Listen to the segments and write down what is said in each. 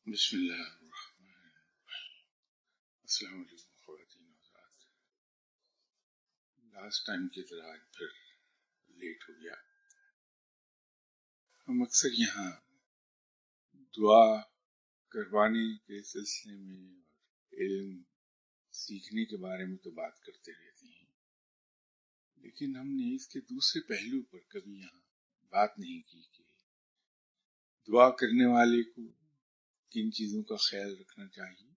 بسم اللہ الرحمن الرحیم۔ السلام علیکم خواتین و حضرات۔ لاسٹ ٹائم کی طرح آج پھر لیٹ ہو گیا۔ ہم اکثر یہاں دعا کروانے کے سلسلے میں اور علم سیکھنے کے بارے میں تو بات کرتے رہتے ہیں، لیکن ہم نے اس کے دوسرے پہلو پر کبھی یہاں بات نہیں کی کہ دعا کرنے والے کو کن چیزوں کا خیال رکھنا چاہیے،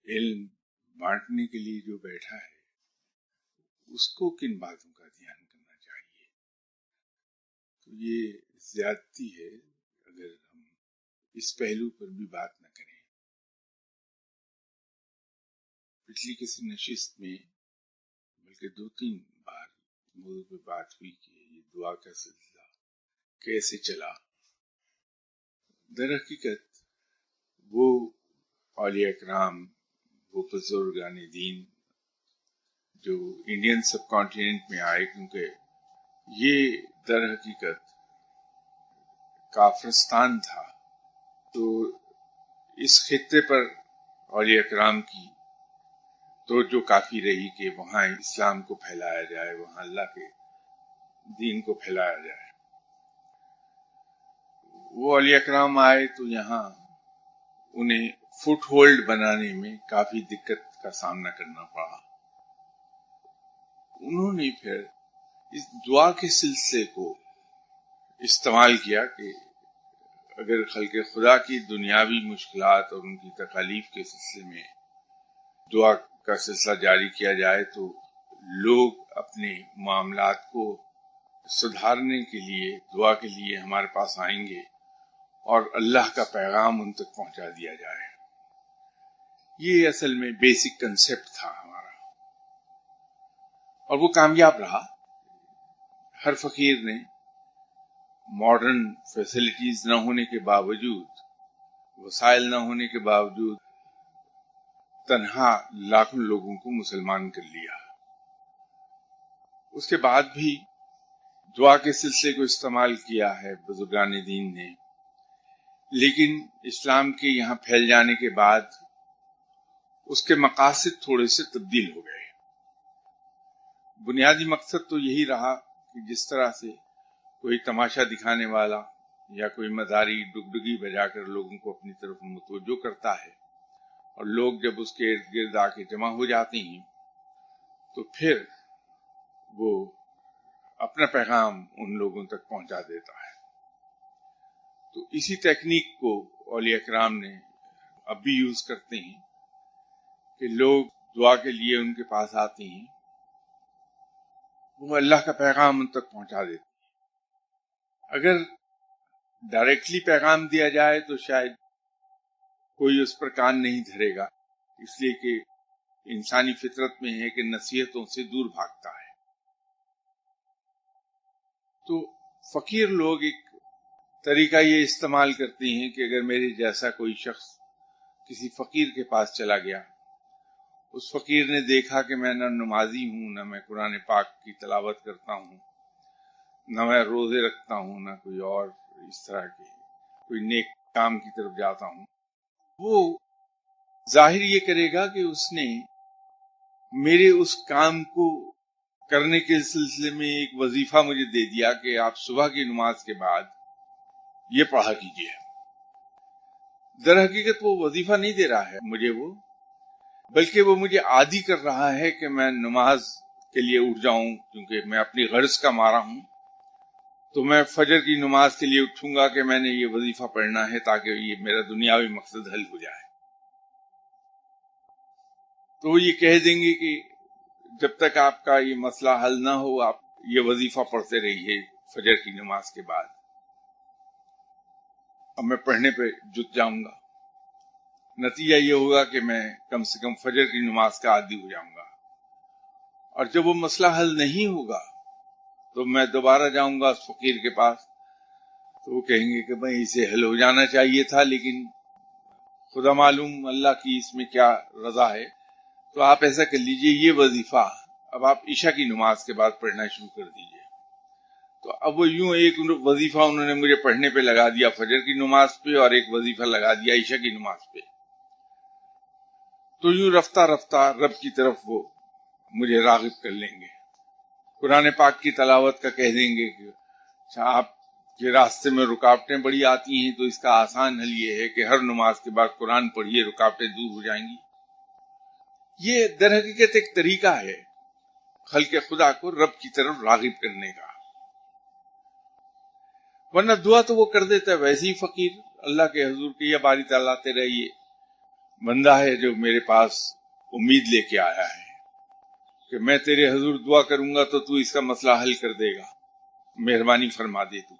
علم بانٹنے کے لیے جو بیٹھا ہے اس کو کن باتوں کا دھیان کرنا چاہیے۔ تو یہ زیادتی ہے اگر ہم اس پہلو پر بھی بات نہ کریں۔ پچھلی کسی نشست میں بلکہ 2-3 بار موضوع پہ بات ہوئی کہ یہ دعا کا سلسلہ کیسے چلا۔ در حقیقت وہ اولیاء کرام، وہ بزرگان دین جو انڈین سب کانٹیننٹ میں آئے، کیونکہ یہ در حقیقت کافرستان تھا، تو اس خطے پر اولیاء کرام کی توجہ کافی رہی کہ وہاں اسلام کو پھیلایا جائے، وہاں اللہ کے دین کو پھیلایا جائے۔ وہ اولیاء کرام آئے تو یہاں انہیں فٹ ہولڈ بنانے میں کافی دقت کا سامنا کرنا پڑا۔ انہوں نے پھر اس دعا کے سلسلے کو استعمال کیا کہ اگر خلق خدا کی دنیاوی مشکلات اور ان کی تکالیف کے سلسلے میں دعا کا سلسلہ جاری کیا جائے تو لوگ اپنے معاملات کو سدھارنے کے لیے دعا کے لیے ہمارے پاس آئیں گے اور اللہ کا پیغام ان تک پہنچا دیا جائے۔ یہ اصل میں بیسک کنسیپٹ تھا ہمارا، اور وہ کامیاب رہا۔ ہر فقیر نے ماڈرن فیسلٹیز نہ ہونے کے باوجود، وسائل نہ ہونے کے باوجود تنہا لاکھوں لوگوں کو مسلمان کر لیا۔ اس کے بعد بھی دعا کے سلسلے کو استعمال کیا ہے بزرگان دین نے، لیکن اسلام کے یہاں پھیل جانے کے بعد اس کے مقاصد تھوڑے سے تبدیل ہو گئے۔ بنیادی مقصد تو یہی رہا کہ جس طرح سے کوئی تماشا دکھانے والا یا کوئی مزاری ڈگڈگی بجا کر لوگوں کو اپنی طرف متوجہ کرتا ہے، اور لوگ جب اس کے ارد گرد آ کے جمع ہو جاتے ہیں تو پھر وہ اپنا پیغام ان لوگوں تک پہنچا دیتا ہے۔ تو اسی تکنیک کو اولیاء کرام نے اب بھی یوز کرتے ہیں کہ لوگ دعا کے لیے ان کے پاس آتے ہیں، وہ اللہ کا پیغام ان تک پہنچا دیتے ہیں۔ اگر ڈائریکٹلی پیغام دیا جائے تو شاید کوئی اس پر کان نہیں دھرے گا، اس لیے کہ انسانی فطرت میں ہے کہ نصیحتوں سے دور بھاگتا ہے۔ تو فقیر لوگ ایک طریقہ یہ استعمال کرتے ہیں کہ اگر میرے جیسا کوئی شخص کسی فقیر کے پاس چلا گیا، اس فقیر نے دیکھا کہ میں نہ نمازی ہوں، نہ میں قرآن پاک کی تلاوت کرتا ہوں، نہ میں روزے رکھتا ہوں، نہ کوئی اور اس طرح کے کوئی نیک کام کی طرف جاتا ہوں، وہ ظاہر یہ کرے گا کہ اس نے میرے اس کام کو کرنے کے سلسلے میں ایک وظیفہ مجھے دے دیا کہ آپ صبح کی نماز کے بعد یہ پڑھا کیجیے۔ در حقیقت وہ وظیفہ نہیں دے رہا ہے مجھے، وہ بلکہ وہ مجھے عادی کر رہا ہے کہ میں نماز کے لیے اٹھ جاؤں، کیونکہ میں اپنی غرض کا مارا ہوں، تو میں فجر کی نماز کے لیے اٹھوں گا کہ میں نے یہ وظیفہ پڑھنا ہے تاکہ یہ میرا دنیاوی مقصد حل ہو جائے۔ تو وہ یہ کہہ دیں گے کہ جب تک آپ کا یہ مسئلہ حل نہ ہو آپ یہ وظیفہ پڑھتے رہیے فجر کی نماز کے بعد۔ اب میں پڑھنے پہ جت جاؤں گا، نتیجہ یہ ہوگا کہ میں کم سے کم فجر کی نماز کا عادی ہو جاؤں گا، اور جب وہ مسئلہ حل نہیں ہوگا تو میں دوبارہ جاؤں گا اس فقیر کے پاس، تو وہ کہیں گے کہ بھائی اسے حل ہو جانا چاہیے تھا، لیکن خدا معلوم اللہ کی اس میں کیا رضا ہے، تو آپ ایسا کر لیجئے یہ وظیفہ اب آپ عشاء کی نماز کے بعد پڑھنا شروع کر دیجئے۔ تو اب وہ یوں ایک وظیفہ انہوں نے مجھے پڑھنے پہ لگا دیا فجر کی نماز پہ، اور ایک وظیفہ لگا دیا عشاء کی نماز پہ. تو یوں رفتہ رفتہ رب کی طرف وہ مجھے راغب کر لیں گے. قرآن پاک کی تلاوت کا کہہ دیں گے کہ اچھا آپ کے راستے میں رکاوٹیں بڑی آتی ہیں تو اس کا آسان حل یہ ہے کہ ہر نماز کے بعد قرآن پڑھیے، رکاوٹیں دور ہو جائیں گی. یہ در حقیقت ایک طریقہ ہے خلق خدا کو رب کی طرف راغب کرنے کا. ورنہ دعا تو وہ کر دیتا ہے ویسے ہی فقیر اللہ کے حضور کے، یا باری تعالیٰ تیرا یہ بندہ ہے جو میرے پاس امید لے کے آیا ہے کہ میں تیرے حضور دعا کروں گا تو اس کا مسئلہ حل کر دے گا، مہربانی فرما دے، تو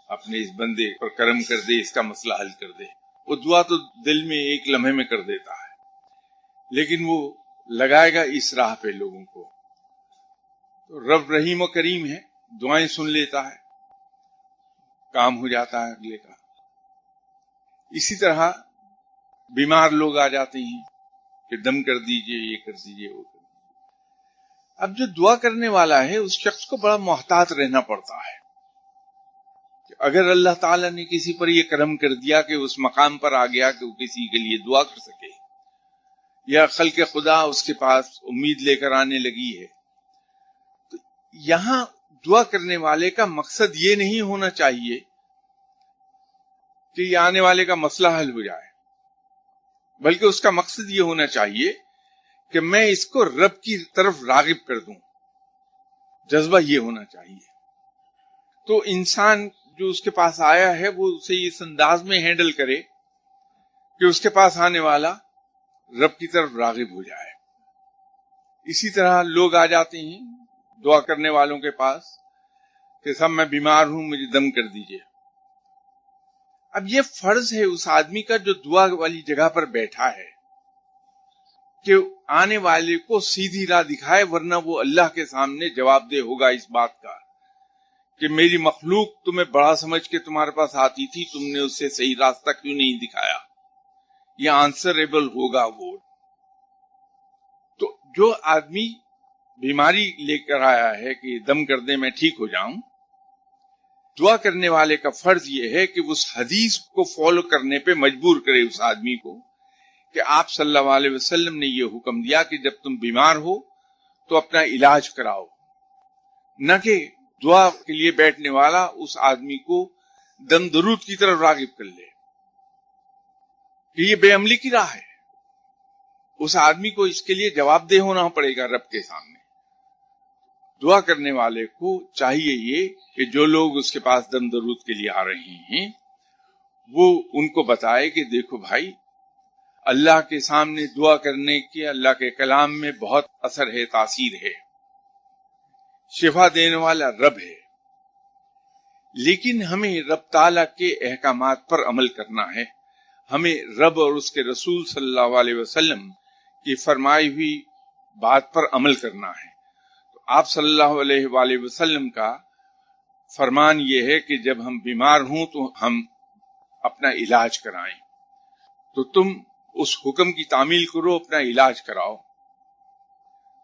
اپنے اس بندے پر کرم کر دے، اس کا مسئلہ حل کر دے. وہ دعا تو دل میں ایک لمحے میں کر دیتا ہے، لیکن وہ لگائے گا اس راہ پہ لوگوں کو. تو رب رحیم و کریم ہے، دعائیں سن لیتا ہے، کام ہو جاتا ہے اگلے کا. اسی طرح بیمار لوگ آ جاتے ہیں کہ دم کر دیجئے، یہ کر دیجئے، وہ کر دیجئے. اب جو دعا کرنے والا ہے اس شخص کو بڑا محتاط رہنا پڑتا ہے کہ اگر اللہ تعالیٰ نے کسی پر یہ کرم کر دیا کہ اس مقام پر آ گیا کہ وہ کسی کے لیے دعا کر سکے، یا خلق خدا اس کے پاس امید لے کر آنے لگی ہے، تو یہاں دعا کرنے والے کا مقصد یہ نہیں ہونا چاہیے کہ یہ آنے والے کا مسئلہ حل ہو جائے، بلکہ اس کا مقصد یہ ہونا چاہیے کہ میں اس کو رب کی طرف راغب کر دوں. جذبہ یہ ہونا چاہیے. تو انسان جو اس کے پاس آیا ہے وہ اسے اس انداز میں ہینڈل کرے کہ اس کے پاس آنے والا رب کی طرف راغب ہو جائے. اسی طرح لوگ آ جاتے ہیں دعا کرنے والوں کے پاس کہ صاحب میں بیمار ہوں، مجھے دم کر دیجئے. اب یہ فرض ہے اس آدمی کا جو دعا والی جگہ پر بیٹھا ہے کہ آنے والے کو سیدھی راہ دکھائے، ورنہ وہ اللہ کے سامنے جواب دہ ہوگا اس بات کا کہ میری مخلوق تمہیں بڑا سمجھ کے تمہارے پاس آتی تھی، تم نے اس سے صحیح راستہ کیوں نہیں دکھایا. یہ آنسریبل ہوگا وہ. تو جو آدمی بیماری لے کر آیا ہے کہ دم کر دے میں ٹھیک ہو جاؤں، دعا کرنے والے کا فرض یہ ہے کہ اس حدیث کو فالو کرنے پہ مجبور کرے اس آدمی کو کہ آپ صلی اللہ علیہ وسلم نے یہ حکم دیا کہ جب تم بیمار ہو تو اپنا علاج کراؤ، نہ کہ دعا کے لیے بیٹھنے والا اس آدمی کو دم درود کی طرف راغب کر لے کہ یہ بے عملی کی راہ ہے. اس آدمی کو اس کے لیے جواب دہ ہونا پڑے گا رب کے سامنے. دعا کرنے والے کو چاہیے یہ کہ جو لوگ اس کے پاس دم درود کے لیے آ رہے ہیں وہ ان کو بتائے کہ دیکھو بھائی، اللہ کے سامنے دعا کرنے کے اللہ کے کلام میں بہت اثر ہے، تاثیر ہے، شفا دینے والا رب ہے، لیکن ہمیں رب تعالیٰ کے احکامات پر عمل کرنا ہے. ہمیں رب اور اس کے رسول صلی اللہ علیہ وسلم کی فرمائی ہوئی بات پر عمل کرنا ہے. تو آپ صلی اللہ علیہ وآلہ وسلم کا فرمان یہ ہے کہ جب ہم بیمار ہوں تو ہم اپنا علاج کرائیں. تو تم اس حکم کی تعمیل کرو، اپنا علاج کراؤ.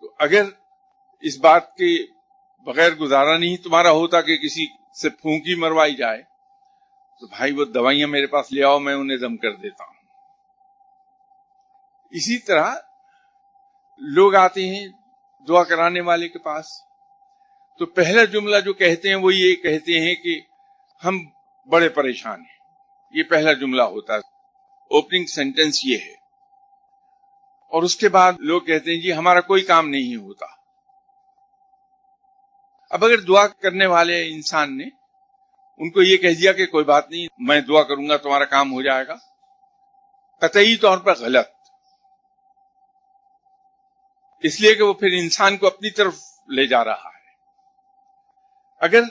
تو اگر اس بات کے بغیر گزارا نہیں تمہارا ہوتا کہ کسی سے پھونکی مروائی جائے تو بھائی وہ دوائیاں میرے پاس لے آؤ، میں انہیں دم کر دیتا ہوں. اسی طرح لوگ آتے ہیں دعا کرانے والے کے پاس تو پہلا جملہ جو کہتے ہیں وہ یہ کہتے ہیں کہ ہم بڑے پریشان ہیں. یہ پہلا جملہ ہوتا ہے، اوپننگ سینٹنس یہ ہے. اور اس کے بعد لوگ کہتے ہیں جی ہمارا کوئی کام نہیں ہوتا. اب اگر دعا کرنے والے انسان نے ان کو یہ کہہ دیا کہ کوئی بات نہیں، میں دعا کروں گا تمہارا کام ہو جائے گا، قطعی طور پر غلط. اس لیے کہ وہ پھر انسان کو اپنی طرف لے جا رہا ہے. اگر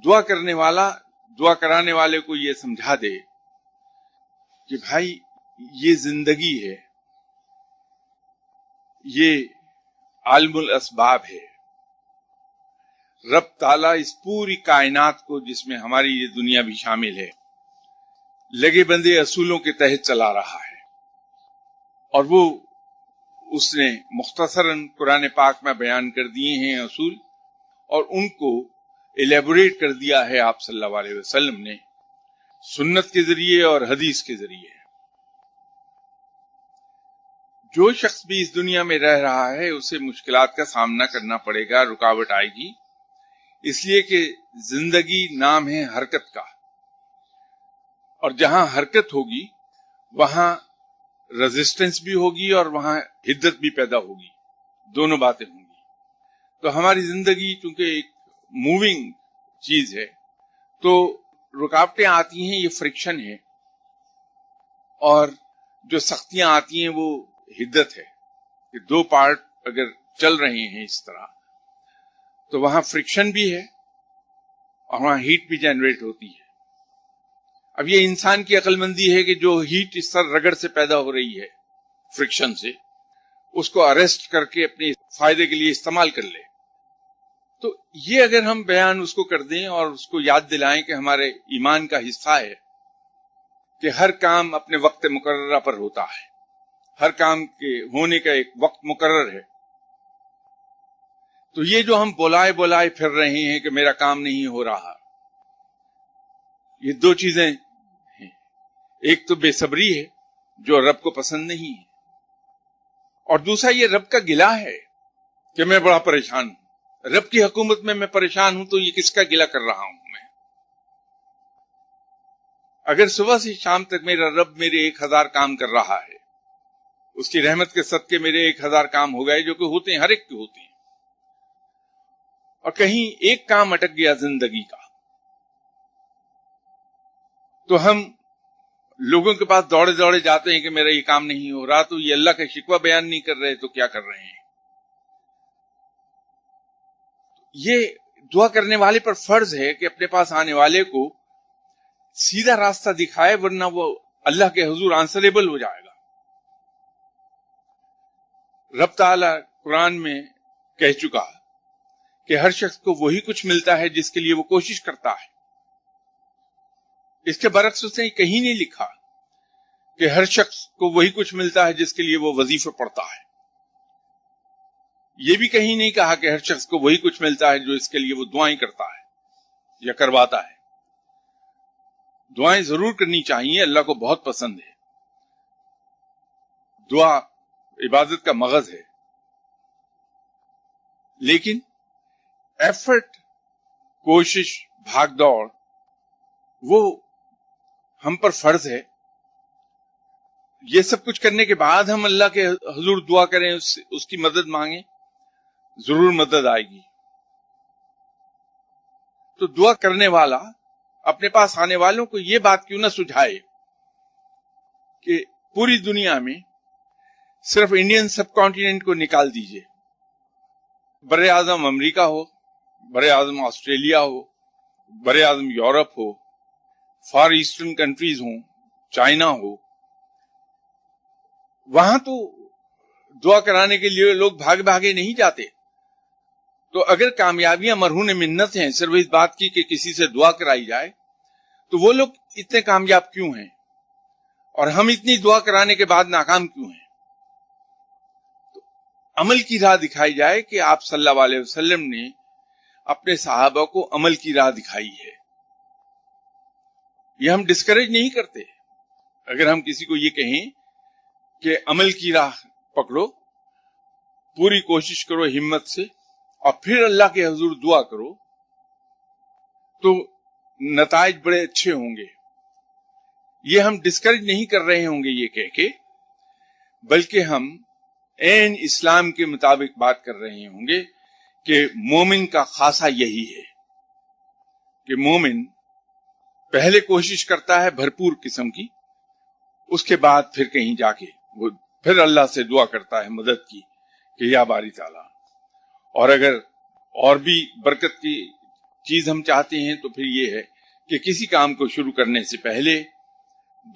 دعا کرنے والا دعا کرانے والے کو یہ سمجھا دے کہ بھائی یہ زندگی ہے، یہ عالم الاسباب ہے، رب تعالیٰ اس پوری کائنات کو جس میں ہماری یہ دنیا بھی شامل ہے لگے بندے اصولوں کے تحت چلا رہا ہے، اور وہ اس نے مختصراً قرآن پاک میں بیان کر دیے ہیں اصول، اور ان کو ایلیبوریٹ کر دیا ہے آپ صلی اللہ علیہ وسلم نے سنت کے ذریعے اور حدیث کے ذریعے. جو شخص بھی اس دنیا میں رہ رہا ہے اسے مشکلات کا سامنا کرنا پڑے گا، رکاوٹ آئے گی، اس لیے کہ زندگی نام ہے حرکت کا، اور جہاں حرکت ہوگی وہاں ریزسٹنس بھی ہوگی اور وہاں حدت بھی پیدا ہوگی، دونوں باتیں ہوں گی. تو ہماری زندگی چونکہ ایک موونگ چیز ہے تو رکاوٹیں آتی ہیں، یہ فرکشن ہے، اور جو سختیاں آتی ہیں وہ حدت ہے کہ دو پارٹ اگر چل رہے ہیں اس طرح تو وہاں فرکشن بھی ہے اور وہاں ہیٹ بھی جنریٹ ہوتی ہے. اب یہ انسان کی عقل مندی ہے کہ جو ہیٹ اس طرح رگڑ سے پیدا ہو رہی ہے فرکشن سے، اس کو اریسٹ کر کے اپنے فائدے کے لیے استعمال کر لے. تو یہ اگر ہم بیان اس کو کر دیں اور اس کو یاد دلائیں کہ ہمارے ایمان کا حصہ ہے کہ ہر کام اپنے وقت مقررہ پر ہوتا ہے، ہر کام کے ہونے کا ایک وقت مقرر ہے، تو یہ جو ہم بلائے پھر رہے ہیں کہ میرا کام نہیں ہو رہا، یہ دو چیزیں ہیں. ایک تو بے صبری ہے جو رب کو پسند نہیں ہے، اور دوسرا یہ رب کا گلہ ہے کہ میں بڑا پریشان ہوں، رب کی حکومت میں پریشان ہوں، تو یہ کس کا گلہ کر رہا ہوں میں؟ اگر صبح سے شام تک میرا رب میرے 1000 کام کر رہا ہے، اس کی رحمت کے صدقے میرے 1000 کام ہو گئے، جو کہ ہوتے ہیں، ہر ایک کے ہوتے ہیں، اور کہیں ایک کام اٹک گیا زندگی کا، تو ہم لوگوں کے پاس دوڑے دوڑے جاتے ہیں کہ میرا یہ کام نہیں ہو رہا، تو یہ اللہ کا شکوہ بیان نہیں کر رہے تو کیا کر رہے ہیں؟ یہ دعا کرنے والے پر فرض ہے کہ اپنے پاس آنے والے کو سیدھا راستہ دکھائے، ورنہ وہ اللہ کے حضور آنسریبل ہو جائے گا. رب تعالی قرآن میں کہہ چکا کہ ہر شخص کو وہی کچھ ملتا ہے جس کے لیے وہ کوشش کرتا ہے. اس کے برعکس اس نے کہیں نہیں لکھا کہ ہر شخص کو وہی کچھ ملتا ہے جس کے لیے وہ وظیفے پڑھتا ہے. یہ بھی کہیں نہیں کہا کہ ہر شخص کو وہی کچھ ملتا ہے جو اس کے لیے وہ دعائیں کرتا ہے یا کرواتا ہے. دعائیں ضرور کرنی چاہیے، اللہ کو بہت پسند ہے. دعا عبادت کا مغز ہے، لیکن ایفرٹ، کوشش، بھاگ دوڑ، وہ ہم پر فرض ہے. یہ سب کچھ کرنے کے بعد ہم اللہ کے حضور دعا کریں، اس کی مدد مانگیں، ضرور مدد آئے گی. تو دعا کرنے والا اپنے پاس آنے والوں کو یہ بات کیوں نہ سجھائے کہ پوری دنیا میں صرف انڈین سب کانٹیننٹ کو نکال دیجئے، بر اعظم امریکہ ہو، بر اعظم آسٹریلیا ہو، بر اعظم یورپ ہو، فار ایسٹرن کنٹریز ہوں، چائنا ہو، وہاں تو دعا کرانے کے لیے لوگ بھاگے نہیں جاتے. تو اگر کامیابیاں مرہون منت ہیں صرف اس بات کی کہ کسی سے دعا کرائی جائے، تو وہ لوگ اتنے کامیاب کیوں ہیں اور ہم اتنی دعا کرانے کے بعد ناکام کیوں ہیں؟ تو عمل کی راہ دکھائی جائے کہ آپ صلی اللہ علیہ وسلم نے اپنے صحابہ کو عمل کی راہ دکھائی ہے. یہ ہم ڈسکریج نہیں کرتے. اگر ہم کسی کو یہ کہیں کہ عمل کی راہ پکڑو، پوری کوشش کرو ہمت سے، اور پھر اللہ کے حضور دعا کرو، تو نتائج بڑے اچھے ہوں گے. یہ ہم ڈسکریج نہیں کر رہے ہوں گے یہ کہہ کے، بلکہ ہم عین اسلام کے مطابق بات کر رہے ہوں گے کہ مومن کا خاصہ یہی ہے کہ مومن پہلے کوشش کرتا ہے بھرپور قسم کی، اس کے بعد پھر کہیں جا کے وہ پھر اللہ سے دعا کرتا ہے مدد کی کہ یا باری تعالیٰ. اور اگر اور بھی برکت کی چیز ہم چاہتے ہیں تو پھر یہ ہے کہ کسی کام کو شروع کرنے سے پہلے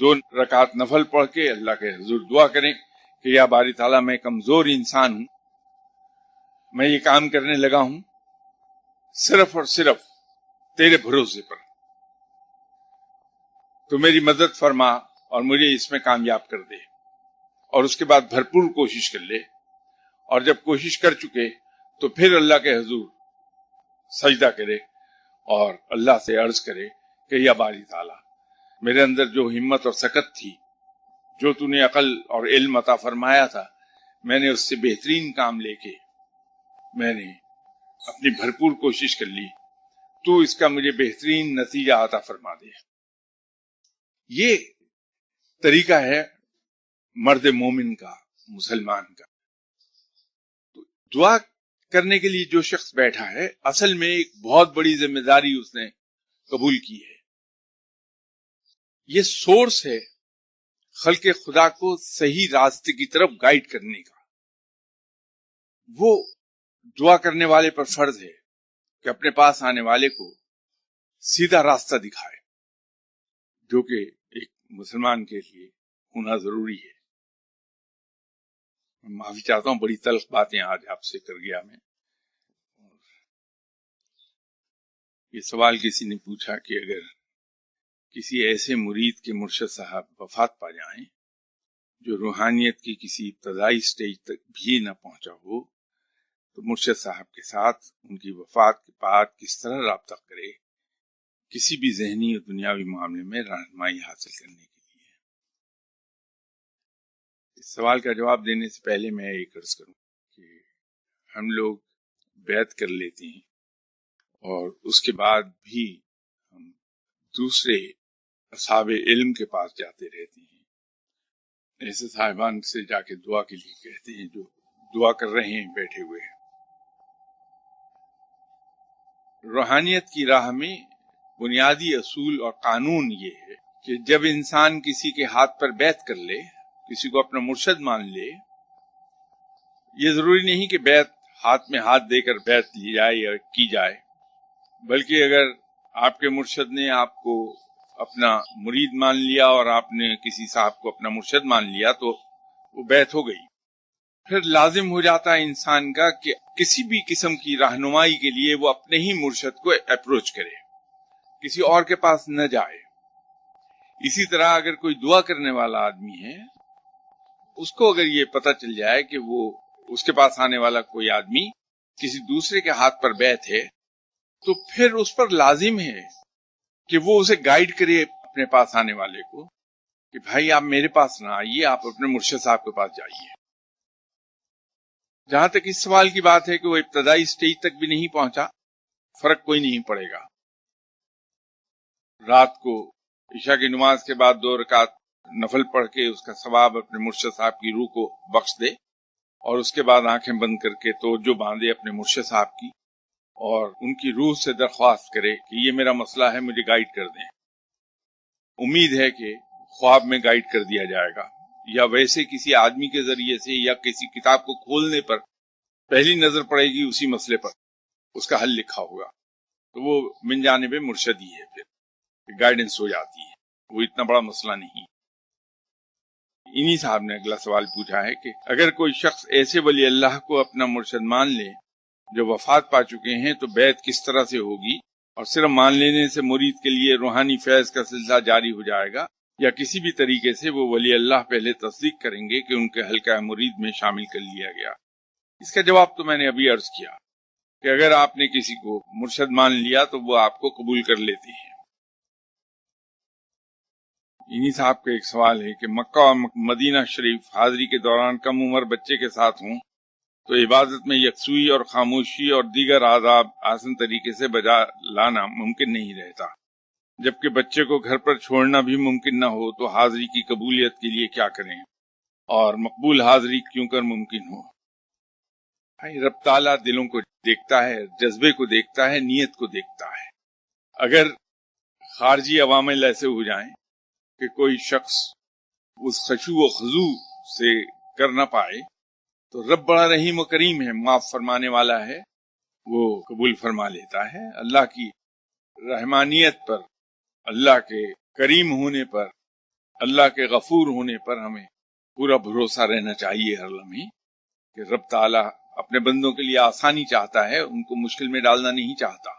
2 رکعت نفل پڑھ کے اللہ کے حضور دعا کریں کہ یا باری تعالیٰ میں کمزور انسان ہوں، میں یہ کام کرنے لگا ہوں صرف اور صرف تیرے بھروسے پر، تو میری مدد فرما اور مجھے اس میں کامیاب کر دے. اور اس کے بعد بھرپور کوشش کر لے، اور جب کوشش کر چکے تو پھر اللہ کے حضور سجدہ کرے اور اللہ سے عرض کرے کہ یا باری تعالیٰ، میرے اندر جو ہمت اور سکت تھی، جو تو نے عقل اور علم عطا فرمایا تھا، میں نے اس سے بہترین کام لے کے میں نے اپنی بھرپور کوشش کر لی، تو اس کا مجھے بہترین نتیجہ عطا فرما دے۔ یہ طریقہ ہے مرد مومن کا، مسلمان کا۔ تو دعا کرنے کے لیے جو شخص بیٹھا ہے، اصل میں ایک بہت بڑی ذمہ داری اس نے قبول کی ہے۔ یہ سورس ہے خلق خدا کو صحیح راستے کی طرف گائیڈ کرنے کا۔ وہ دعا کرنے والے پر فرض ہے کہ اپنے پاس آنے والے کو سیدھا راستہ دکھائے، جو کہ ایک مسلمان کے لیے ہونا ضروری ہے۔ میں معافی چاہتا ہوں، بڑی تلخ باتیں آج آپ سے کر گیا میں۔ یہ سوال کسی نے پوچھا کہ اگر کسی ایسے مرید کے مرشد صاحب وفات پا جائیں جو روحانیت کی کسی ابتدائی سٹیج تک بھی نہ پہنچا ہو، تو مرشد صاحب کے ساتھ ان کی وفات کے بعد کس طرح رابطہ کرے کسی بھی ذہنی اور دنیاوی معاملے میں رہنمائی حاصل کرنے کے لیے۔ اس سوال کا جواب دینے سے پہلے میں یہ عرض کروں کہ ہم لوگ بیعت کر لیتے ہیں اور اس کے بعد بھی ہم دوسرے اصحاب علم کے پاس جاتے رہتے ہیں، ایسے صاحبان سے جا کے دعا کے لیے کہتے ہیں جو دعا کر رہے ہیں بیٹھے ہوئے ہیں۔ روحانیت کی راہ میں بنیادی اصول اور قانون یہ ہے کہ جب انسان کسی کے ہاتھ پر بیعت کر لے، کسی کو اپنا مرشد مان لے، یہ ضروری نہیں کہ بیعت ہاتھ میں ہاتھ دے کر بیعت لی جائے یا کی جائے، بلکہ اگر آپ کے مرشد نے آپ کو اپنا مرید مان لیا اور آپ نے کسی صاحب کو اپنا مرشد مان لیا تو وہ بیعت ہو گئی۔ پھر لازم ہو جاتا ہے انسان کا کہ کسی بھی قسم کی رہنمائی کے لیے وہ اپنے ہی مرشد کو اپروچ کرے، کسی اور کے پاس نہ جائے۔ اسی طرح اگر کوئی دعا کرنے والا آدمی ہے، اس کو اگر یہ پتہ چل جائے کہ وہ اس کے پاس آنے والا کوئی آدمی کسی دوسرے کے ہاتھ پر بیعت ہے، تو پھر اس پر لازم ہے کہ وہ اسے گائیڈ کرے اپنے پاس آنے والے کو کہ بھائی آپ میرے پاس نہ آئیے، آپ اپنے مرشد صاحب کے پاس جائیے۔ جہاں تک اس سوال کی بات ہے کہ وہ ابتدائی سٹیج تک بھی نہیں پہنچا، فرق کوئی نہیں پڑے گا۔ رات کو عشاء کی نماز کے بعد 2 رکعت نفل پڑھ کے اس کا ثواب اپنے مرشد صاحب کی روح کو بخش دے، اور اس کے بعد آنکھیں بند کر کے توجہ باندھے اپنے مرشد صاحب کی اور ان کی روح سے درخواست کرے کہ یہ میرا مسئلہ ہے، مجھے گائیڈ کر دیں۔ امید ہے کہ خواب میں گائیڈ کر دیا جائے گا، یا ویسے کسی آدمی کے ذریعے سے یا کسی کتاب کو کھولنے پر پہلی نظر پڑے گی اسی مسئلے پر، اس کا حل لکھا ہوگا، تو وہ من جانب مرشد ہی ہے، پھر گائیڈنس ہو جاتی ہے، وہ اتنا بڑا مسئلہ نہیں۔ انہی صاحب نے اگلا سوال پوچھا ہے کہ اگر کوئی شخص ایسے ولی اللہ کو اپنا مرشد مان لے جو وفات پا چکے ہیں تو بیعت کس طرح سے ہوگی، اور صرف مان لینے سے مرید کے لیے روحانی فیض کا سلسلہ جاری ہو جائے گا، یا کسی بھی طریقے سے وہ ولی اللہ پہلے تصدیق کریں گے کہ ان کے حلقہ مرید میں شامل کر لیا گیا؟ اس کا جواب تو میں نے ابھی عرض کیا کہ اگر آپ نے کسی کو مرشد مان لیا تو وہ آپ کو قبول کر لیتے ہیں۔ انہی صاحب کا ایک سوال ہے کہ مکہ اور مدینہ شریف حاضری کے دوران کم عمر بچے کے ساتھ ہوں تو عبادت میں یکسوئی اور خاموشی اور دیگر آداب آسان طریقے سے بجا لانا ممکن نہیں رہتا، جبکہ بچے کو گھر پر چھوڑنا بھی ممکن نہ ہو، تو حاضری کی قبولیت کے لیے کیا کریں اور مقبول حاضری کیوں کر ممکن ہو؟ رب تعالیٰ دلوں کو دیکھتا ہے، جذبے کو دیکھتا ہے، نیت کو دیکھتا ہے۔ اگر خارجی عوامل ایسے ہو جائیں کہ کوئی شخص اس خشوع و خضوع سے کر نہ پائے تو رب بڑا رحیم و کریم ہے، معاف فرمانے والا ہے، وہ قبول فرما لیتا ہے۔ اللہ کی رحمانیت پر، اللہ کے کریم ہونے پر، اللہ کے غفور ہونے پر ہمیں پورا بھروسہ رہنا چاہیے ہر لمحے کہ رب تعالیٰ اپنے بندوں کے لیے آسانی چاہتا ہے، ان کو مشکل میں ڈالنا نہیں چاہتا۔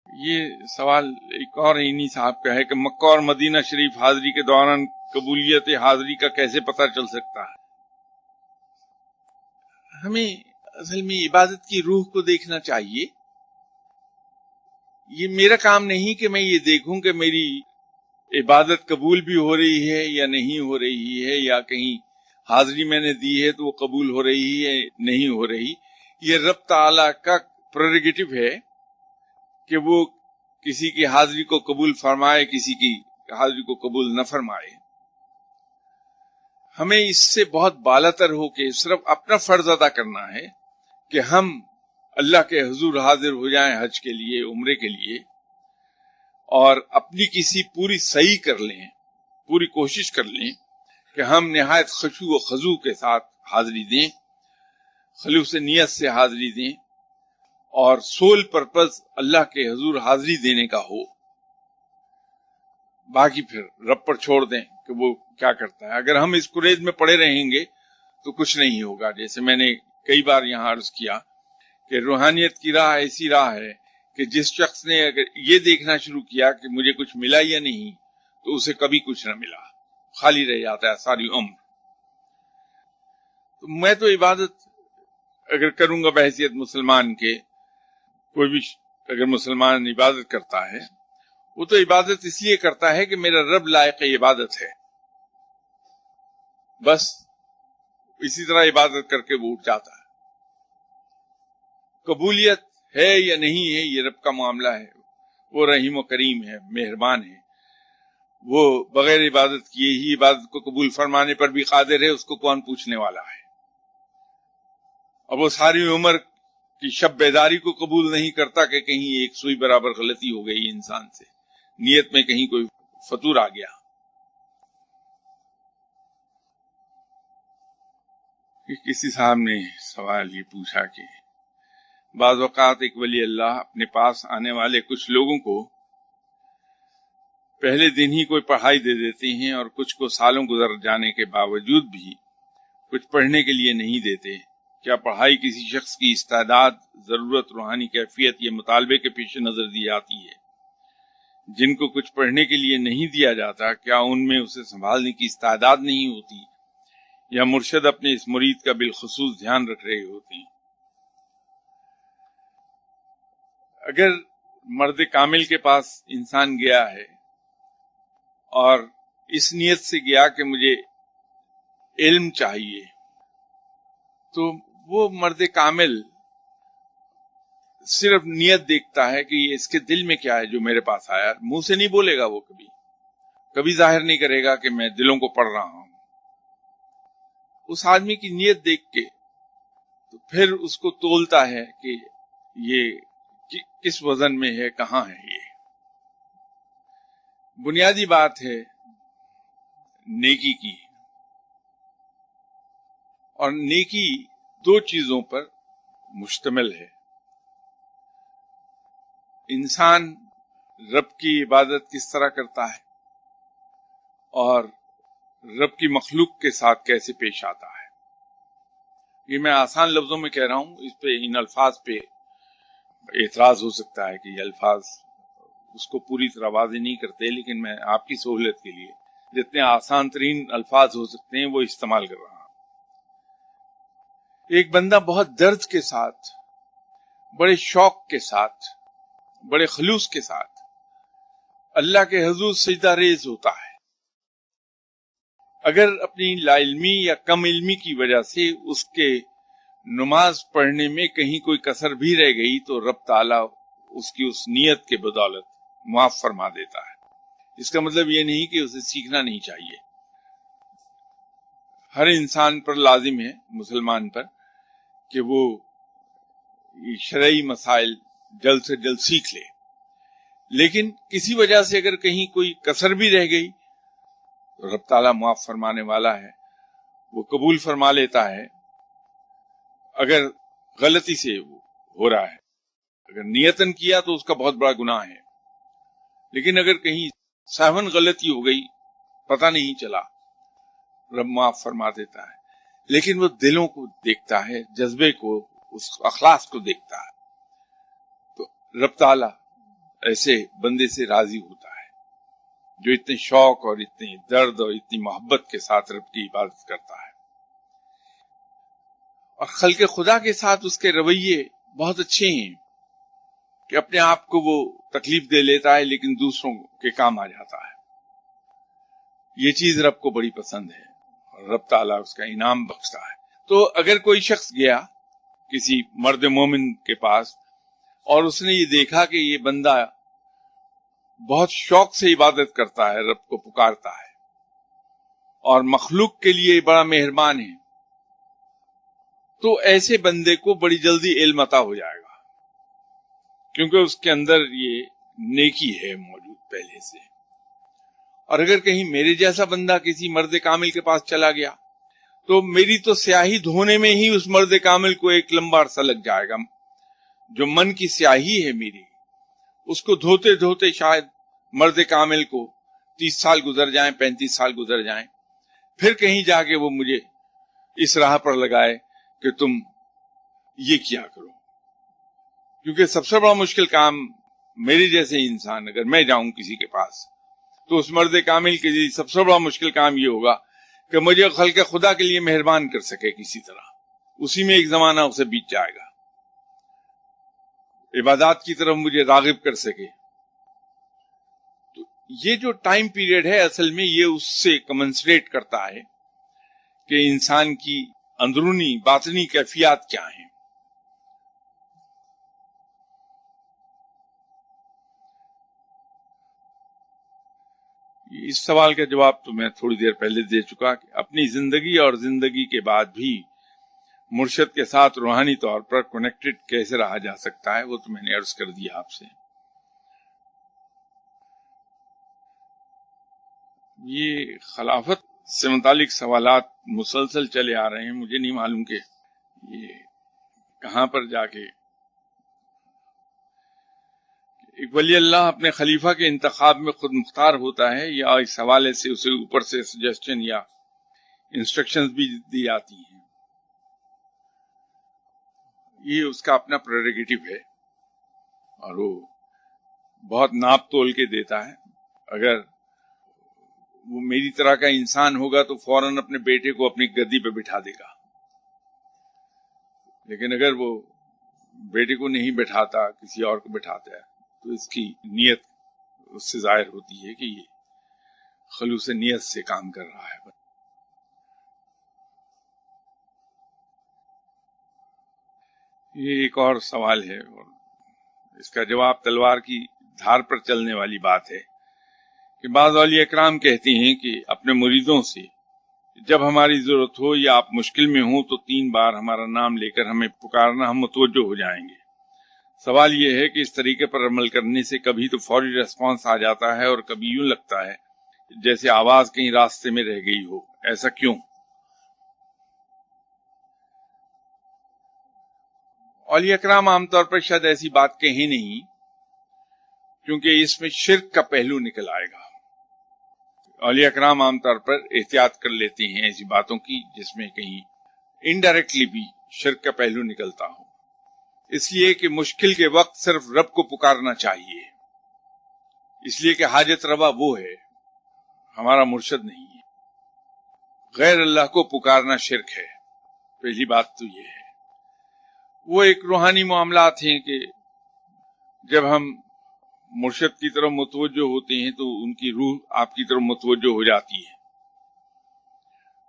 یہ سوال ایک اور انہی صاحب کا ہے کہ مکہ اور مدینہ شریف حاضری کے دوران قبولیت حاضری کا کیسے پتہ چل سکتا ہے؟ ہمیں اصل میں عبادت کی روح کو دیکھنا چاہیے یہ میرا کام نہیں کہ میں یہ دیکھوں کہ میری عبادت قبول بھی ہو رہی ہے یا نہیں ہو رہی ہے، یا کہیں حاضری میں نے دی ہے تو وہ قبول ہو رہی ہے نہیں ہو رہی. یہ رب تعالی کا پریروگیٹو ہے کہ وہ کسی کی حاضری کو قبول فرمائے، کسی کی حاضری کو قبول نہ فرمائے. ہمیں اس سے بہت بالاتر ہو کے صرف اپنا فرض ادا کرنا ہے کہ ہم اللہ کے حضور حاضر ہو جائیں حج کے لیے، عمرے کے لیے، اور اپنی کسی پوری صحیح کر لیں، پوری کوشش کر لیں کہ ہم نہایت خشوع و خضوع کے ساتھ حاضری دیں، خلوص نیت سے حاضری دیں، اور سول پرپز اللہ کے حضور حاضری دینے کا ہو. باقی پھر رب پر چھوڑ دیں کہ وہ کیا کرتا ہے. اگر ہم اس کوریز میں پڑے رہیں گے تو کچھ نہیں ہوگا. جیسے میں نے کئی بار یہاں عرض کیا کہ روحانیت کی راہ ایسی راہ ہے کہ جس شخص نے اگر یہ دیکھنا شروع کیا کہ مجھے کچھ ملا یا نہیں، تو اسے کبھی کچھ نہ ملا، خالی رہ جاتا ہے ساری عمر. تو میں تو عبادت اگر کروں گا بحیثیت مسلمان کے، کوئی بھی اگر مسلمان عبادت کرتا ہے، وہ تو عبادت اس لیے کرتا ہے کہ میرا رب لائق عبادت ہے، بس اسی طرح عبادت کر کے وہ اٹھ جاتا ہے. قبولیت ہے یا نہیں ہے یہ رب کا معاملہ ہے. وہ رحیم و کریم ہے، مہربان ہے، وہ بغیر عبادت کیے ہی عبادت کو قبول فرمانے پر بھی قادر ہے. اس کو کون پوچھنے والا ہے؟ اب وہ ساری عمر کی شب بیداری کو قبول نہیں کرتا کہ کہیں ایک سوئی برابر غلطی ہو گئی انسان سے، نیت میں کہیں کوئی فطور آ گیا. کسی صاحب نے سوال یہ پوچھا کہ بعض اوقات ایک ولی اللہ اپنے پاس آنے والے کچھ لوگوں کو پہلے دن ہی کوئی پڑھائی دے دیتے ہیں، اور کچھ کو سالوں گزر جانے کے باوجود بھی کچھ پڑھنے کے لیے نہیں دیتے. کیا پڑھائی کسی شخص کی استعداد، ضرورت، روحانی کیفیت یا مطالبے کے پیش نظر دی جاتی ہے؟ جن کو کچھ پڑھنے کے لیے نہیں دیا جاتا، کیا ان میں اسے سنبھالنے کی استعداد نہیں ہوتی، یا مرشد اپنے اس مرید کا بالخصوص دھیان رکھ رہے ہوتے ہیں؟ اگر مرد کامل کے پاس انسان گیا ہے اور اس نیت سے گیا کہ مجھے علم چاہیے، تو وہ مرد کامل صرف نیت دیکھتا ہے کہ یہ اس کے دل میں کیا ہے جو میرے پاس آیا. منہ سے نہیں بولے گا، وہ کبھی ظاہر نہیں کرے گا کہ میں دلوں کو پڑھ رہا ہوں. اس آدمی کی نیت دیکھ کے تو پھر اس کو تولتا ہے کہ یہ کس وزن میں ہے، کہاں ہے. یہ بنیادی بات ہے نیکی کی، اور نیکی دو چیزوں پر مشتمل ہے. انسان رب کی عبادت کس طرح کرتا ہے اور رب کی مخلوق کے ساتھ کیسے پیش آتا ہے. یہ میں آسان لفظوں میں کہہ رہا ہوں، اس پہ ان الفاظ پہ اعتراض ہو سکتا ہے کہ یہ الفاظ اس کو پوری طرح واضح نہیں کرتے، لیکن میں آپ کی سہولت کے لیے جتنے آسان ترین الفاظ ہو سکتے ہیں وہ استعمال کر رہا ہوں. ایک بندہ بہت درد کے ساتھ، بڑے شوق کے ساتھ، بڑے خلوص کے ساتھ اللہ کے حضور سجدہ ریز ہوتا ہے. اگر اپنی لا علمی یا کم علمی کی وجہ سے اس کے نماز پڑھنے میں کہیں کوئی کسر بھی رہ گئی تو رب تعالیٰ اس کی اس نیت کے بدولت معاف فرما دیتا ہے. اس کا مطلب یہ نہیں کہ اسے سیکھنا نہیں چاہیے. ہر انسان پر لازم ہے، مسلمان پر، کہ وہ شرعی مسائل جلد سے جلد سیکھ لے. لیکن کسی وجہ سے اگر کہیں کوئی کسر بھی رہ گئی تو رب تعالیٰ معاف فرمانے والا ہے، وہ قبول فرما لیتا ہے. اگر غلطی سے ہو رہا ہے، اگر نیتن کیا تو اس کا بہت بڑا گناہ ہے، لیکن اگر کہیں سہون غلطی ہو گئی، پتہ نہیں چلا، رب معاف فرما دیتا ہے. لیکن وہ دلوں کو دیکھتا ہے، جذبے کو، اس اخلاص کو دیکھتا ہے. تو رب تعالیٰ ایسے بندے سے راضی ہوتا ہے جو اتنے شوق اور اتنے درد اور اتنی محبت کے ساتھ رب کی عبادت کرتا ہے. اور خلق خدا کے ساتھ اس کے رویے بہت اچھے ہیں. کہ اپنے آپ کو وہ تکلیف دے لیتا ہے لیکن دوسروں کے کام آ جاتا ہے. یہ چیز رب کو بڑی پسند ہے اور رب تعالیٰ اس کا انعام بخشتا ہے. تو اگر کوئی شخص گیا کسی مرد مومن کے پاس اور اس نے یہ دیکھا کہ یہ بندہ بہت شوق سے عبادت کرتا ہے، رب کو پکارتا ہے اور مخلوق کے لیے بڑا مہربان ہے، تو ایسے بندے کو بڑی جلدی علم عطا ہو جائے گا، کیونکہ اس کے اندر یہ نیکی ہے موجود پہلے سے. اور اگر کہیں میرے جیسا بندہ کسی مرد کامل کے پاس چلا گیا تو میری تو سیاہی دھونے میں ہی اس مرد کامل کو ایک لمبا عرصہ لگ جائے گا. جو من کی سیاہی ہے میری، اس کو دھوتے دھوتے شاید مرد کامل کو 30 سال گزر جائیں، 35 سال گزر جائیں، پھر کہیں جا کے وہ مجھے اس راہ پر لگائے کہ تم یہ کیا کرو. کیونکہ سب سے بڑا مشکل کام میرے جیسے انسان اگر میں جاؤں کسی کے پاس تو اس مرد کامل کے لیے سب سے بڑا مشکل کام یہ ہوگا کہ مجھے خلق خدا کے لیے مہربان کر سکے کسی طرح. اسی میں ایک زمانہ اسے بیت جائے گا، عبادات کی طرف مجھے راغب کر سکے. تو یہ جو ٹائم پیریڈ ہے اصل میں یہ اس سے کمنسریٹ کرتا ہے کہ انسان کی اندرونی باطنی کیفیات کیا ہیں. اس سوال کا جواب تو میں تھوڑی دیر پہلے دے چکا کہ اپنی زندگی اور زندگی کے بعد بھی مرشد کے ساتھ روحانی طور پر کنیکٹڈ کیسے رہا جا سکتا ہے، وہ تو میں نے عرض کر دیا آپ سے. یہ خلافت سے متعلق سوالات مسلسل چلے آ رہے ہیں، مجھے نہیں معلوم کہ یہ کہاں پر جا کے ایک ولی اللہ اپنے خلیفہ کے انتخاب میں خود مختار ہوتا ہے یا اس حوالے سے اسے اوپر سے سجیسشن یا انسٹرکشنز بھی دی جاتی ہیں. یہ اس کا اپنا پریروگیٹو ہے اور وہ بہت ناپ تول کے دیتا ہے. اگر وہ میری طرح کا انسان ہوگا تو فوراً اپنے بیٹے کو اپنی گدی پہ بٹھا دے گا، لیکن اگر وہ بیٹے کو نہیں بٹھاتا کسی اور کو بٹھاتا ہے تو اس کی نیت اس سے ظاہر ہوتی ہے کہ یہ خلوص نیت سے کام کر رہا ہے. یہ ایک اور سوال ہے اور اس کا جواب تلوار کی دھار پر چلنے والی بات ہے کہ بعض اولیاء اکرام کہتے ہیں کہ اپنے مریدوں سے جب ہماری ضرورت ہو یا آپ مشکل میں ہوں تو 3 بار ہمارا نام لے کر ہمیں پکارنا، ہم متوجہ ہو جائیں گے. سوال یہ ہے کہ اس طریقے پر عمل کرنے سے کبھی تو فوری ریسپانس آ جاتا ہے اور کبھی یوں لگتا ہے جیسے آواز کہیں راستے میں رہ گئی ہو، ایسا کیوں؟ اولیاء اکرام عام طور پر شاید ایسی بات کہیں نہیں، کیونکہ اس میں شرک کا پہلو نکل آئے گا. اولیاء اکرام عام طور پر احتیاط کر لیتے ہیں ایسی باتوں کی جس میں کہیں انڈائریکٹلی بھی شرک کا پہلو نکلتا ہو، اس لیے کہ مشکل کے وقت صرف رب کو پکارنا چاہیے، اس لیے کہ حاجت روا وہ ہے، ہمارا مرشد نہیں ہے. غیر اللہ کو پکارنا شرک ہے. پہلی بات تو یہ ہے. وہ ایک روحانی معاملات ہیں کہ جب ہم مرشد کی طرف متوجہ ہوتے ہیں تو ان کی روح آپ کی طرف متوجہ ہو جاتی ہے.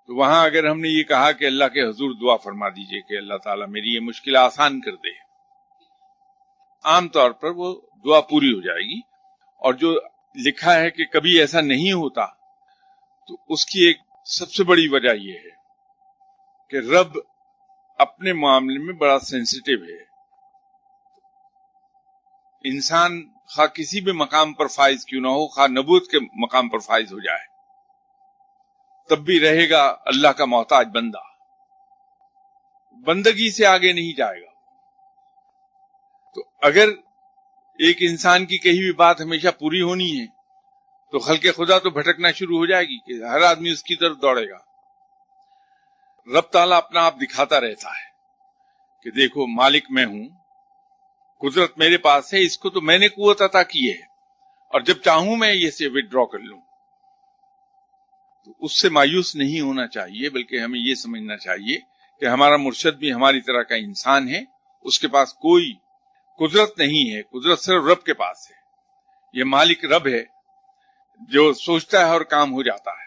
تو وہاں اگر ہم نے یہ کہا کہ اللہ کے حضور دعا فرما دیجئے کہ اللہ تعالیٰ میری یہ مشکل آسان کر دے، عام طور پر وہ دعا پوری ہو جائے گی. اور جو لکھا ہے کہ کبھی ایسا نہیں ہوتا تو اس کی ایک سب سے بڑی وجہ یہ ہے کہ رب اپنے معاملے میں بڑا سینسیٹیو ہے. انسان خواہ کسی بھی مقام پر فائز کیوں نہ ہو، خواہ نبوت کے مقام پر فائز ہو جائے، تب بھی رہے گا اللہ کا محتاج بندہ، بندگی سے آگے نہیں جائے گا. تو اگر ایک انسان کی کہی ہوئی بات ہمیشہ پوری ہونی ہے تو خلق خدا تو بھٹکنا شروع ہو جائے گی کہ ہر آدمی اس کی طرف دوڑے گا. رب تعالیٰ اپنا آپ دکھاتا رہتا ہے کہ دیکھو مالک میں ہوں، قدرت میرے پاس ہے، اس کو تو میں نے قوت عطا کی ہے اور جب چاہوں میں یہ سے وڈرا کر لوں. تو اس سے مایوس نہیں ہونا چاہیے، بلکہ ہمیں یہ سمجھنا چاہیے کہ ہمارا مرشد بھی ہماری طرح کا انسان ہے، اس کے پاس کوئی قدرت نہیں ہے، قدرت صرف رب کے پاس ہے. یہ مالک رب ہے جو سوچتا ہے اور کام ہو جاتا ہے.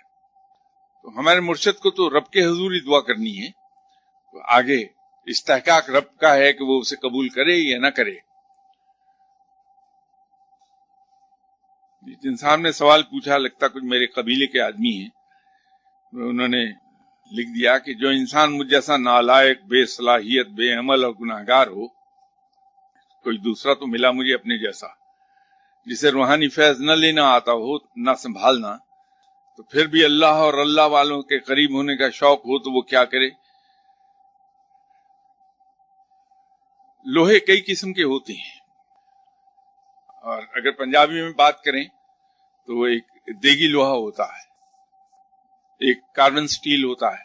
تو ہمارے مرشد کو تو رب کے حضور ہی دعا کرنی ہے. تو آگے استحقاق رب کا ہے کہ وہ اسے قبول کرے یا نہ کرے. جن صاحب نے سوال پوچھا، لگتا کچھ میرے قبیلے کے آدمی ہیں، انہوں نے لکھ دیا کہ جو انسان مجھ جیسا نالائق، بے صلاحیت، بے عمل اور گناہگار ہو، کوئی دوسرا تو ملا مجھے اپنے جیسا، جسے روحانی فیض نہ لینا آتا ہو، نہ سنبھالنا، تو پھر بھی اللہ اور اللہ والوں کے قریب ہونے کا شوق ہو تو وہ کیا کرے؟ لوہے کئی قسم کے ہوتے ہیں، اور اگر پنجابی میں بات کریں تو وہ ایک دیگی لوہا ہوتا ہے، ایک کاربن سٹیل ہوتا ہے،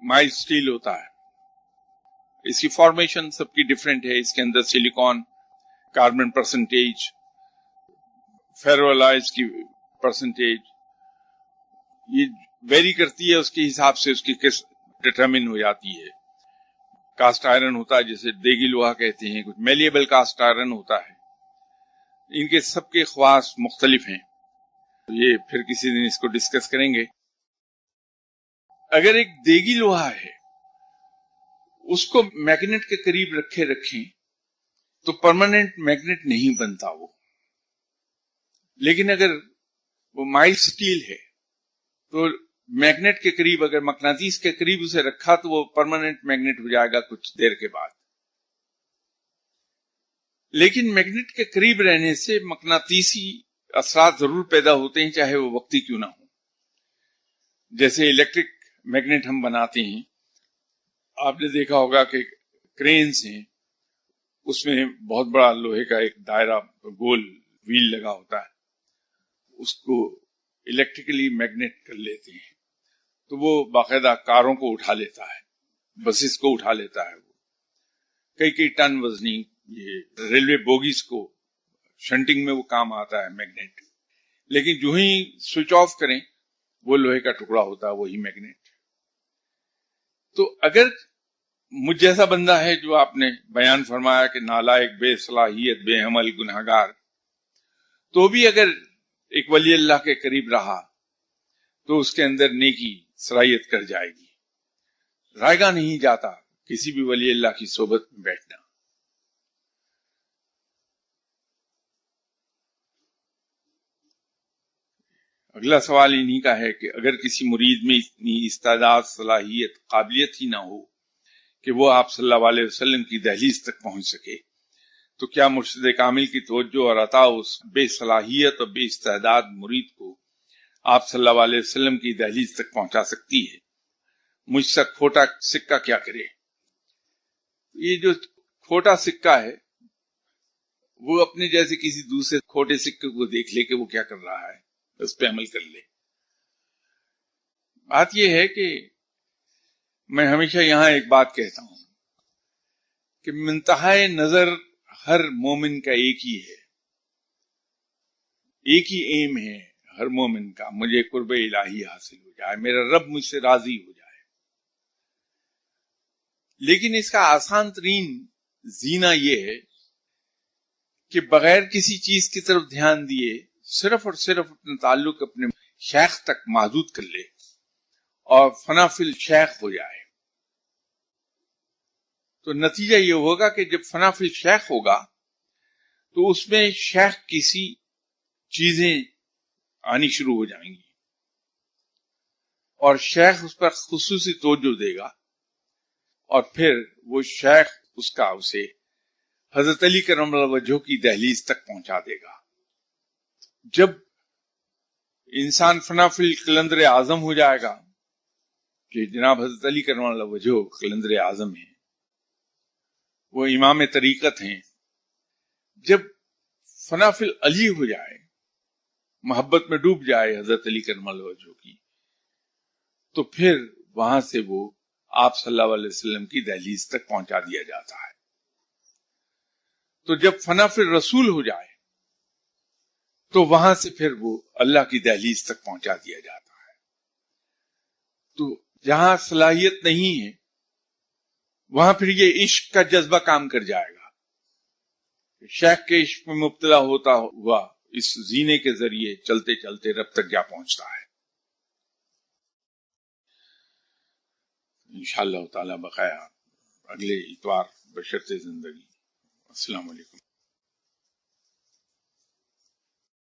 مائل سٹیل ہوتا ہے. اس کی فارمیشن سب کی ڈیفرنٹ ہے. اس کے اندر سلیکون، کاربن پرسنٹیج، فیرولائز کی پرسنٹیج یہ ویری کرتی ہے، اس کے حساب سے اس کی قسم ڈٹرمن ہو جاتی ہے. کاسٹ آئرن ہوتا ہے جسے دیگی لوہا کہتے ہیں، کچھ میلیبل کاسٹ آئرن ہوتا ہے. ان کے سب کے خواص مختلف ہیں، یہ پھر کسی دن اس کو ڈسکس کریں گے. اگر ایک دیگی لوہا ہے اس کو میگنیٹ کے قریب رکھیں تو پرماننٹ میگنیٹ نہیں بنتا وہ. لیکن اگر وہ مائل سٹیل ہے تو میگنیٹ کے قریب، اگر مقناطیس کے قریب اسے رکھا تو وہ پرماننٹ میگنیٹ ہو جائے گا کچھ دیر کے بعد. لیکن میگنیٹ کے قریب رہنے سے مقناطیسی اثرات ضرور پیدا ہوتے ہیں، چاہے وہ وقتی کیوں نہ ہو. جیسے الیکٹرک میگنیٹ ہم بناتے ہیں، آپ نے دیکھا ہوگا کہ کرینز ہیں، اس میں بہت بڑا لوہے کا ایک دائرہ گول ویل لگا ہوتا ہے، اس کو الیکٹریکلی میگنیٹ کر لیتے ہیں تو وہ باقاعدہ کاروں کو اٹھا لیتا ہے، بسز کو اٹھا لیتا ہے. وہ کئی ٹن وزنی یہ ریلوے بوگیز کو شنٹنگ میں وہ کام آتا ہے میگنیٹ. لیکن جو ہی سوئچ آف کریں وہ لوہے کا ٹکڑا ہوتا ہے، وہی میگنیٹ. تو اگر مجھ جیسا بندہ ہے جو آپ نے بیان فرمایا کہ نالائق، بے صلاحیت، بے عمل، گناہگار، تو بھی اگر ایک ولی اللہ کے قریب رہا تو اس کے اندر نیکی صلاحیت کر جائے گی. رائے گاہ نہیں جاتا کسی بھی ولی اللہ کی صحبت میں بیٹھنا. اگلا سوال انہی کا ہے کہ اگر کسی مرید میں اتنی استعداد، صلاحیت، قابلیت ہی نہ ہو کہ وہ آپ صلی اللہ علیہ وسلم کی دہلیز تک پہنچ سکے، تو کیا مرشد کامل کی توجہ اور عطا اس بے صلاحیت اور بے استعداد مرید کو آپ صلی اللہ علیہ وسلم کی دہلیز تک پہنچا سکتی ہے؟ مجھ سے کھوٹا سکہ کیا کرے؟ یہ جو کھوٹا سکہ ہے وہ اپنے جیسے کسی دوسرے کھوٹے سکے کو دیکھ لے کہ وہ کیا کر رہا ہے، اس پہ عمل کر لے. بات یہ ہے کہ میں ہمیشہ یہاں ایک بات کہتا ہوں کہ منتہائے نظر ہر مومن کا ایک ہی ہے، ایک ہی ایم ہے ہر مومن کا، مجھے قرب الہی حاصل ہو جائے، میرا رب مجھ سے راضی ہو جائے. لیکن اس کا آسان ترین زینہ یہ ہے کہ بغیر کسی چیز کی طرف دھیان دیے صرف اور صرف اپنا تعلق اپنے شیخ تک محدود کر لے اور فنا فی الشیخ ہو جائے. تو نتیجہ یہ ہوگا کہ جب فنا فی الشیخ ہوگا تو اس میں شیخ کسی چیزیں آنی شروع ہو جائیں گی اور شیخ اس پر خصوصی توجہ دے گا، اور پھر وہ شیخ اسے حضرت علی کرم اللہ وجہہ کی دہلیز تک پہنچا دے گا. جب انسان فنا فی القلندر اعظم ہو جائے گا کہ جناب حضرت علی کرم اللہ وجہہ قلندر اعظم ہیں، وہ امام طریقت ہیں، جب فنا فی العلی ہو جائے، محبت میں ڈوب جائے حضرت علی کرم اللہ وجہہ کی، تو پھر وہاں سے وہ آپ صلی اللہ علیہ وسلم کی دہلیز تک پہنچا دیا جاتا ہے. تو جب فنا فی الرسول ہو جائے تو وہاں سے پھر وہ اللہ کی دہلیز تک پہنچا دیا جاتا ہے. تو جہاں صلاحیت نہیں ہے وہاں پھر یہ عشق کا جذبہ کام کر جائے گا شیخ کے عشق میں مبتلا ہوتا ہوا اس زینے کے ذریعے چلتے چلتے رب تک جا پہنچتا ہے. انشاءاللہ تعالی بخیر اگلے اتوار بشرط زندگی. السلام علیکم.